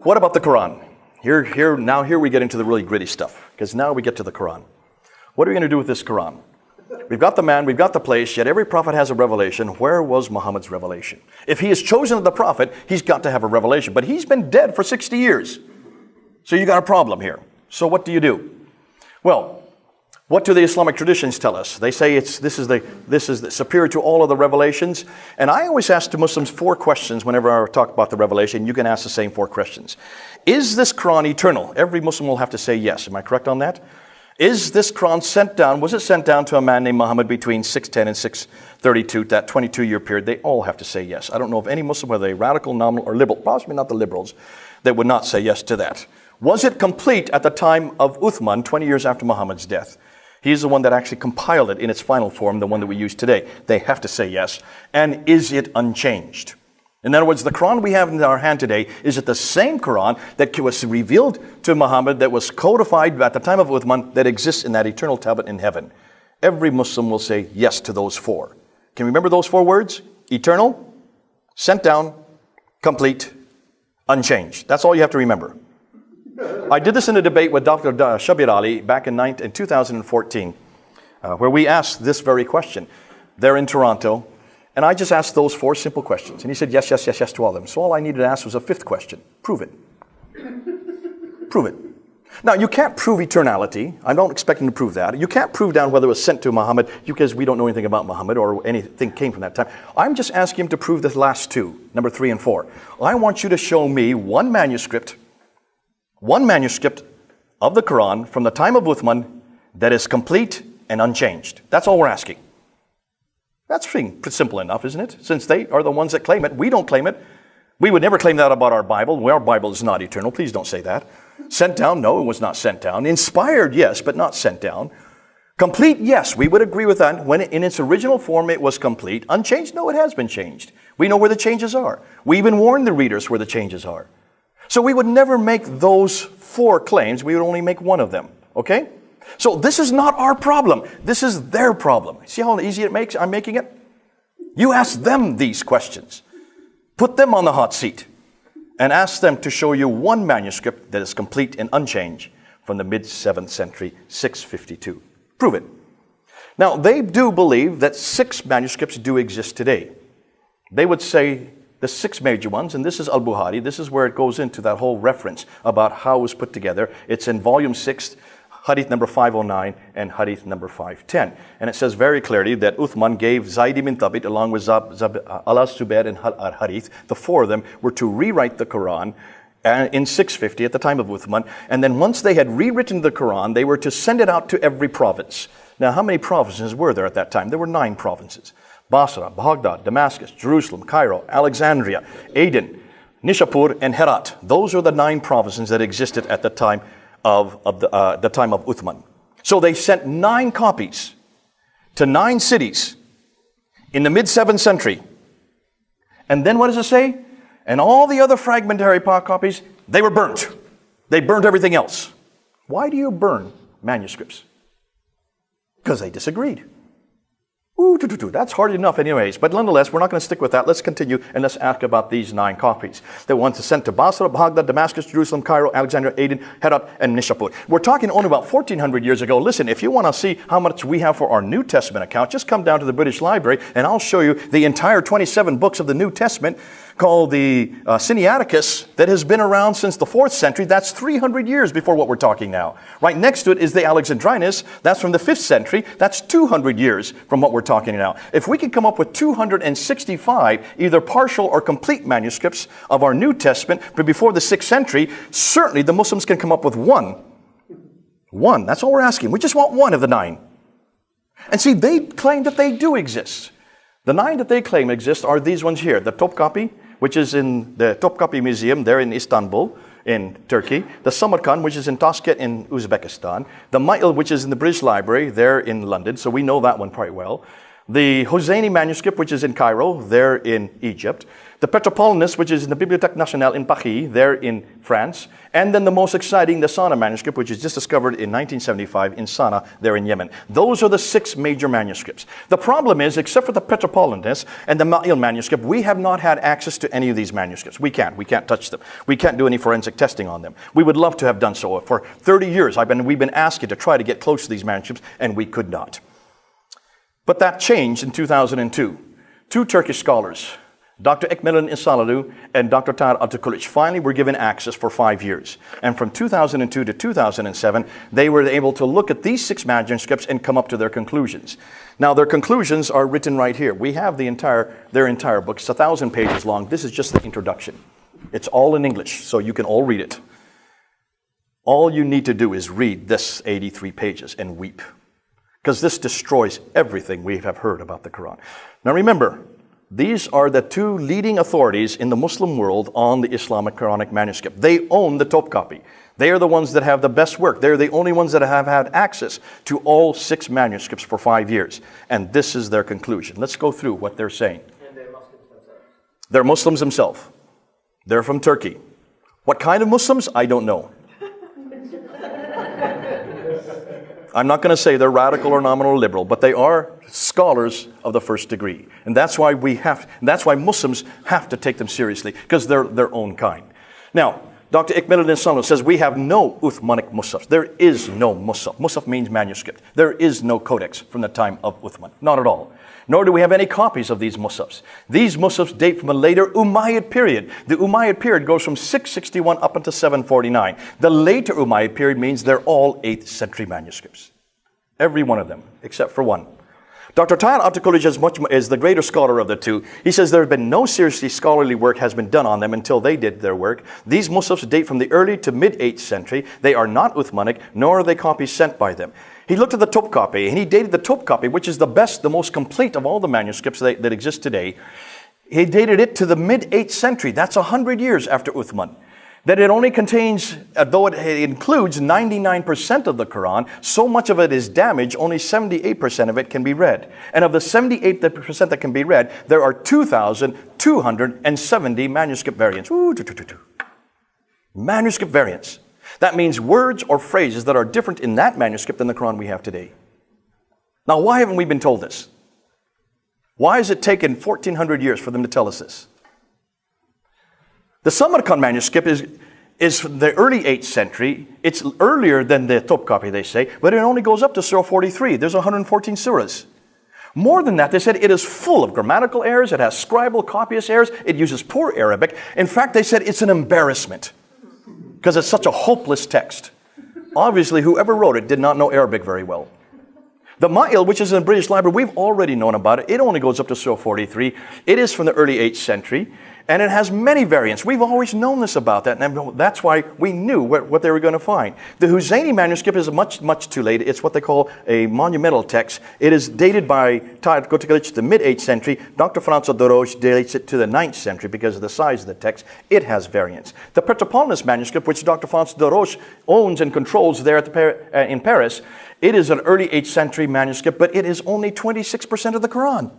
What about the Quran? Here we get into the really gritty stuff, because now we get to the Quran. What are we going to do with this Quran? We've got the man, we've got the place, yet every prophet has a revelation. Where was Muhammad's revelation? If he is chosen as the prophet, he's got to have a revelation. But he's been dead for 60 years. So you got a problem here. So what do you do? Well, what do the Islamic traditions tell us? They say this is superior to all of the revelations. And I always ask the Muslims 4 questions whenever I talk about the revelation. You can ask the same 4 questions. Is this Quran eternal? Every Muslim will have to say yes. Am I correct on that? Is this Quran sent down? Was it sent down to a man named Muhammad between 610 and 632, that 22-year period? They all have to say yes. I don't know of any Muslim, whether they're radical, nominal, or liberal, possibly not the liberals, that would not say yes to that. Was it complete at the time of Uthman, 20 years after Muhammad's death? He's the one that actually compiled it in its final form, the one that we use today. They have to say yes. And is it unchanged? In other words, the Quran we have in our hand today, is it the same Quran that was revealed to Muhammad, that was codified at the time of Uthman, that exists in that eternal tablet in heaven? Every Muslim will say yes to those 4. Can you remember those 4 words? Eternal, sent down, complete, unchanged. That's all you have to remember. I did this in a debate with Dr. Shabir Ali back in 2014, where we asked this very question. They're in Toronto, and I just asked those 4 simple questions. And he said yes, yes, yes, yes to all of them. So all I needed to ask was a 5th question. Prove it. Prove it. Now, you can't prove eternality. I don't expect him to prove that. You can't prove down whether it was sent to Muhammad, because we don't know anything about Muhammad or anything came from that time. I'm just asking him to prove the last 2, number 3 and 4. I want you to show me one manuscript of the Quran from the time of Uthman that is complete and unchanged. That's all we're asking. That's pretty simple enough, isn't it? Since they are the ones that claim it, we don't claim it. We would never claim that about our Bible. Our Bible is not eternal. Please don't say that. Sent down? No, it was not sent down. Inspired? Yes, but not sent down. Complete? Yes, we would agree with that. When in its original form it was complete. Unchanged? No, it has been changed. We know where the changes are. We even warn the readers where the changes are. So we would never make those 4 claims. We would only make one of them. Okay? So this is not our problem. This is their problem. See how easy it makes? I'm making it? You ask them these questions. Put them on the hot seat and ask them to show you one manuscript that is complete and unchanged from the mid-7th century, 652. Prove it. Now, they do believe that 6 manuscripts do exist today. They would say the 6 major ones, and this is Al-Bukhari. This is where it goes into that whole reference about how it was put together. It's in volume 6, hadith number 509 and hadith number 510. And it says very clearly that Uthman gave Zayd ibn Thabit along with Al-Zubair and Al-Harith, the 4 of them, were to rewrite the Quran in 650 at the time of Uthman. And then once they had rewritten the Quran, they were to send it out to every province. Now, how many provinces were there at that time? There were 9 provinces. Basra, Baghdad, Damascus, Jerusalem, Cairo, Alexandria, Aden, Nishapur, and Herat. Those are the 9 provinces that existed at the time of Uthman. So they sent 9 copies to 9 cities in the mid-7th century. And then what does it say? And all the other fragmentary copies, they were burnt. They burnt everything else. Why do you burn manuscripts? Because they disagreed. That's hard enough anyways. But nonetheless, we're not going to stick with that. Let's continue and let's ask about these 9 copies. The ones sent to Basra, Baghdad, Damascus, Jerusalem, Cairo, Alexandria, Aden, Herat, and Nishapur. We're talking only about 1,400 years ago. Listen, if you want to see how much we have for our New Testament account, just come down to the British Library and I'll show you the entire 27 books of the New Testament called the Sinaiticus that has been around since the 4th century. That's 300 years before what we're talking now. Right next to it is the Alexandrinus. That's from the 5th century. That's 200 years from what we're talking now. If we can come up with 265 either partial or complete manuscripts of our New Testament from before the 6th century, certainly the Muslims can come up with one. One. That's all we're asking. We just want one of the 9. And see, they claim that they do exist. The 9 that they claim exist are these ones here. The Topkapi, which is in the Topkapi Museum there in Istanbul, in Turkey. The Samarkand, which is in Tashkent in Uzbekistan. The Ma'il, which is in the British Library there in London. So we know that one quite well. The Hosseini manuscript, which is in Cairo, there in Egypt. The Petropolitanus, which is in the Bibliothèque Nationale in Paris, there in France. And then the most exciting, the Sana manuscript, which is just discovered in 1975 in Sana, there in Yemen. Those are the 6 major manuscripts. The problem is, except for the Petropolitanus and the Ma'il manuscript, we have not had access to any of these manuscripts. We can't touch them. We can't do any forensic testing on them. We would love to have done so. For 30 years, we've been asking to try to get close to these manuscripts, and we could not. But that changed in 2002. 2 Turkish scholars, Dr. Ekmel'in İnsalıoğlu and Dr. Tahir Atakuluç, finally were given access for 5 years. And from 2002 to 2007, they were able to look at these 6 manuscripts and come up to their conclusions. Now, their conclusions are written right here. We have their entire book. It's 1,000 pages long. This is just the introduction. It's all in English, so you can all read it. All you need to do is read this 83 pages and weep, because this destroys everything we have heard about the Quran. Now remember, these are the 2 leading authorities in the Muslim world on the Islamic Quranic manuscript. They own the top copy. They are the ones that have the best work. They're the only ones that have had access to all 6 manuscripts for 5 years. And this is their conclusion. Let's go through what they're saying. And they're Muslims themselves. They're Muslims themselves. They're from Turkey. What kind of Muslims? I don't know. I'm not going to say they're radical or nominal or liberal, but they are scholars of the first degree. And that's why Muslims have to take them seriously, because they're their own kind. Now, Dr. Ekmel'in İnsalıoğlu says we have no Uthmanic Musaf. There is no Musaf. Musaf means manuscript. There is no codex from the time of Uthman. Not at all. Nor do we have any copies of these Musafs. These Musafs date from a later Umayyad period. The Umayyad period goes from 661 up until 749. The later Umayyad period means they're all 8th century manuscripts. Every one of them, except for one. Dr. Tahir Atakuluç is the greater scholar of the 2. He says there has been no seriously scholarly work has been done on them until they did their work. These Musafs date from the early to mid-8th century. They are not Uthmanic, nor are they copies sent by them. He looked at the top copy, and he dated the top copy, which is the best, the most complete of all the manuscripts that exist today. He dated it to the mid-8th century. That's 100 years after Uthman. That it only contains, though it includes 99% of the Quran, so much of it is damaged, only 78% of it can be read. And of the 78% that can be read, there are 2,270 manuscript variants. Manuscript variants. That means words or phrases that are different in that manuscript than the Quran we have today. Now, why haven't we been told this? Why has it taken 1,400 years for them to tell us this? The Samarkand manuscript is from the early 8th century. It's earlier than the top copy, they say, but it only goes up to Surah 43. There's 114 surahs. More than that, they said it is full of grammatical errors. It has scribal copyist errors. It uses poor Arabic. In fact, they said it's an embarrassment because it's such a hopeless text. Obviously, whoever wrote it did not know Arabic very well. The Ma'il, which is in the British Library, we've already known about it. It only goes up to Surah 43. It is from the early 8th century. And it has many variants. We've always known this about that, and that's why we knew what they were going to find. The Hosseini manuscript is much, much too late. It's what they call a monumental text. It is dated by Tahir Atakuluç to the mid-8th century. Dr. François Doroche dates it to the 9th century because of the size of the text. It has variants. The Petropolitanus manuscript, which Dr. François Doroche owns and controls there in Paris, it is an early 8th century manuscript, but it is only 26% of the Quran.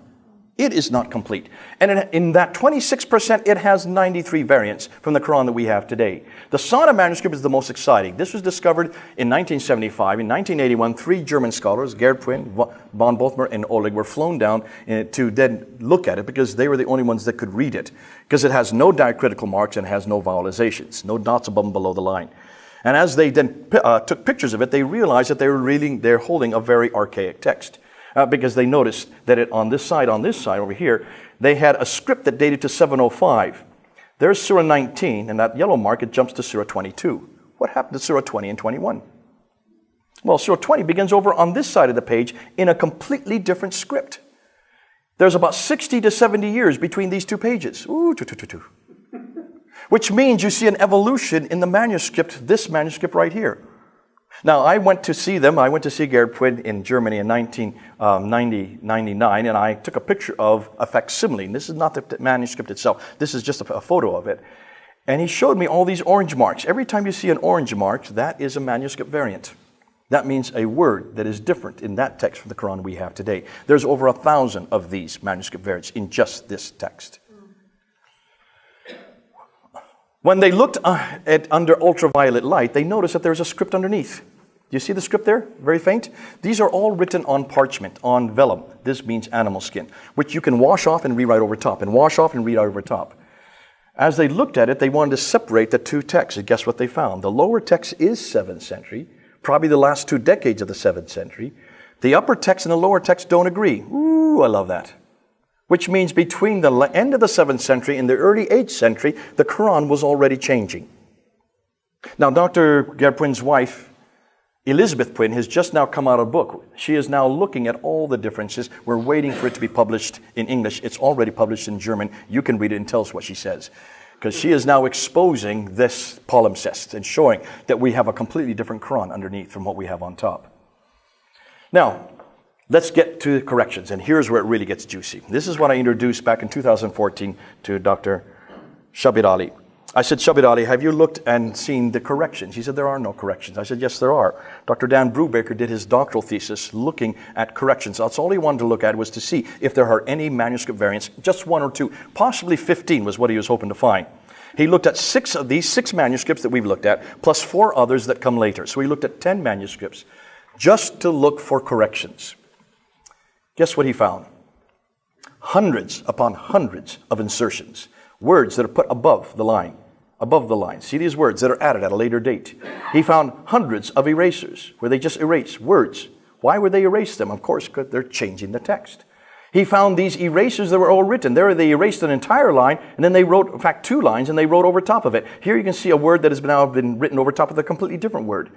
It is not complete. And in that 26%, it has 93 variants from the Quran that we have today. The Sana manuscript is the most exciting. This was discovered in 1975. In 1981, 3 German scholars, Gerd Pwin, von Bothmer, and Oleg, were flown down to then look at it because they were the only ones that could read it. Because it has no diacritical marks and has no vowelizations, no dots above and below the line. And as they then took pictures of it, they realized that they're holding a very archaic text. Because they noticed that on this side over here, they had a script that dated to 705. There's Surah 19, and that yellow mark, it jumps to Surah 22. What happened to Surah 20 and 21? Well, Surah 20 begins over on this side of the page in a completely different script. There's about 60 to 70 years between these 2 pages. Which means you see an evolution in the manuscript, this manuscript right here. Now, I went to see them. I went to see Gerd Pwin in Germany in 1999, and I took a picture of a facsimile. This is not the manuscript itself. This is just a photo of it. And he showed me all these orange marks. Every time you see an orange mark, that is a manuscript variant. That means a word that is different in that text from the Quran we have today. There's over 1,000 of these manuscript variants in just this text. When they looked at under ultraviolet light, they noticed that there's a script underneath. Do you see the script there? Very faint. These are all written on parchment, on vellum. This means animal skin, which you can wash off and rewrite over top, and wash off and rewrite over top. As they looked at it, they wanted to separate the two texts, and guess what they found? The lower text is 7th century, probably the last 2 decades of the 7th century. The upper text and the lower text don't agree. Ooh, I love that. Which means between the end of the 7th century and the early 8th century, the Quran was already changing. Now, Dr. Gerpwin's wife, Elizabeth Pwin, has just now come out of a book. She is now looking at all the differences. We're waiting for it to be published in English. It's already published in German. You can read it and tell us what she says. Because she is now exposing this palimpsest and showing that we have a completely different Quran underneath from what we have on top. Now, let's get to corrections, and here's where it really gets juicy. This is what I introduced back in 2014 to Dr. Shabir Ali. I said, Shabir Ali, have you looked and seen the corrections? He said, there are no corrections. I said, yes, there are. Dr. Dan Brubaker did his doctoral thesis looking at corrections. That's all he wanted to look at, was to see if there are any manuscript variants, just 1 or 2, possibly 15 was what he was hoping to find. He looked at 6 of these 6 manuscripts that we've looked at, plus 4 others that come later. So he looked at 10 manuscripts just to look for corrections. Guess what he found? Hundreds upon hundreds of insertions, words that are put above the line. Above the line. See these words that are added at a later date. He found hundreds of erasers where they just erase words. Why would they erase them? Of course, because they're changing the text. He found these erasers that were all written. There they erased an entire line, and then they wrote, in fact, 2 lines, and they wrote over top of it. Here you can see a word that has now been written over top of a completely different word.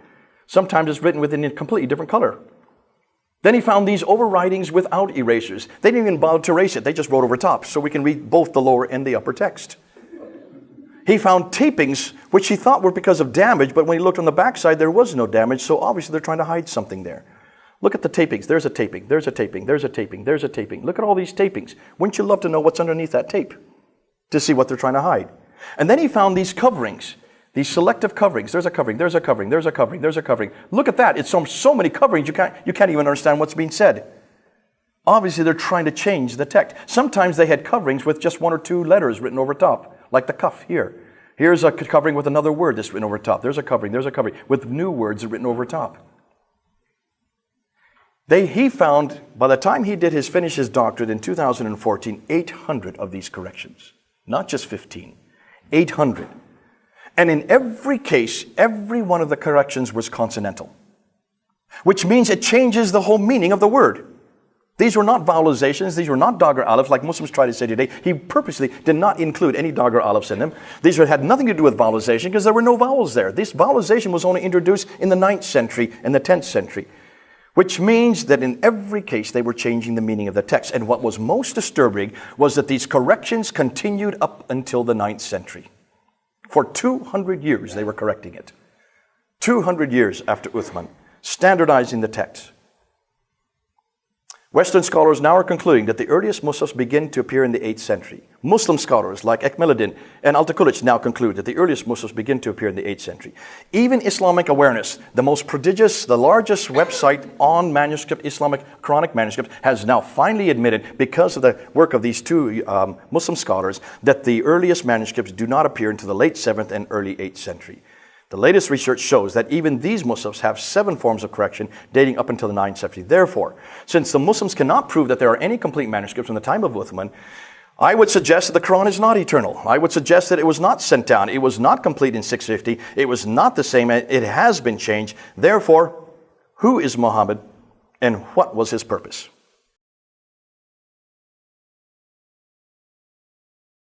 Sometimes it's written with a completely different color. Then he found these overwritings without erasers. They didn't even bother to erase it. They just wrote over top, so we can read both the lower and the upper text. He found tapings, which he thought were because of damage, but when he looked on the backside, there was no damage, so obviously they're trying to hide something there. Look at the tapings. There's a taping, there's a taping, there's a taping, there's a taping. Look at all these tapings. Wouldn't you love to know what's underneath that tape to see what they're trying to hide? And then he found these coverings, these selective coverings. There's a covering, there's a covering, there's a covering, there's a covering. Look at that. It's so many coverings, you can't even understand what's being said. Obviously, they're trying to change the text. Sometimes they had coverings with just 1 or 2 letters written over top, like the kaf here. Here's a covering with another word that's written over top. There's a covering with new words written over top. He found, by the time he finished his doctorate in 2014, 800 of these corrections. Not just 15, 800. And in every case, every one of the corrections was consonantal, which means it changes the whole meaning of the word. These were not vowelizations. These were not dagger alifs like Muslims try to say today. He purposely did not include any dagger alifs in them. These had nothing to do with vowelization because there were no vowels there. This vowelization was only introduced in the 9th century and the 10th century, which means that in every case they were changing the meaning of the text. And what was most disturbing was that these corrections continued up until the 9th century. For 200 years they were correcting it. 200 years after Uthman, standardizing the text. Western scholars now are concluding that the earliest Muslims begin to appear in the 8th century. Muslim scholars like Ekmeluddin and Altakulic now conclude that the earliest Muslims begin to appear in the 8th century. Even Islamic Awareness, the most prodigious, the largest website on manuscript, Islamic Quranic manuscripts, has now finally admitted, because of the work of these 2 Muslim scholars, that the earliest manuscripts do not appear until the late 7th and early 8th century. The latest research shows that even these Muslims have 7 forms of correction dating up until the 9th century. Therefore, since the Muslims cannot prove that there are any complete manuscripts from the time of Uthman, I would suggest that the Quran is not eternal. I would suggest that it was not sent down. It was not complete in 650. It was not the same. It has been changed. Therefore, who is Muhammad and what was his purpose?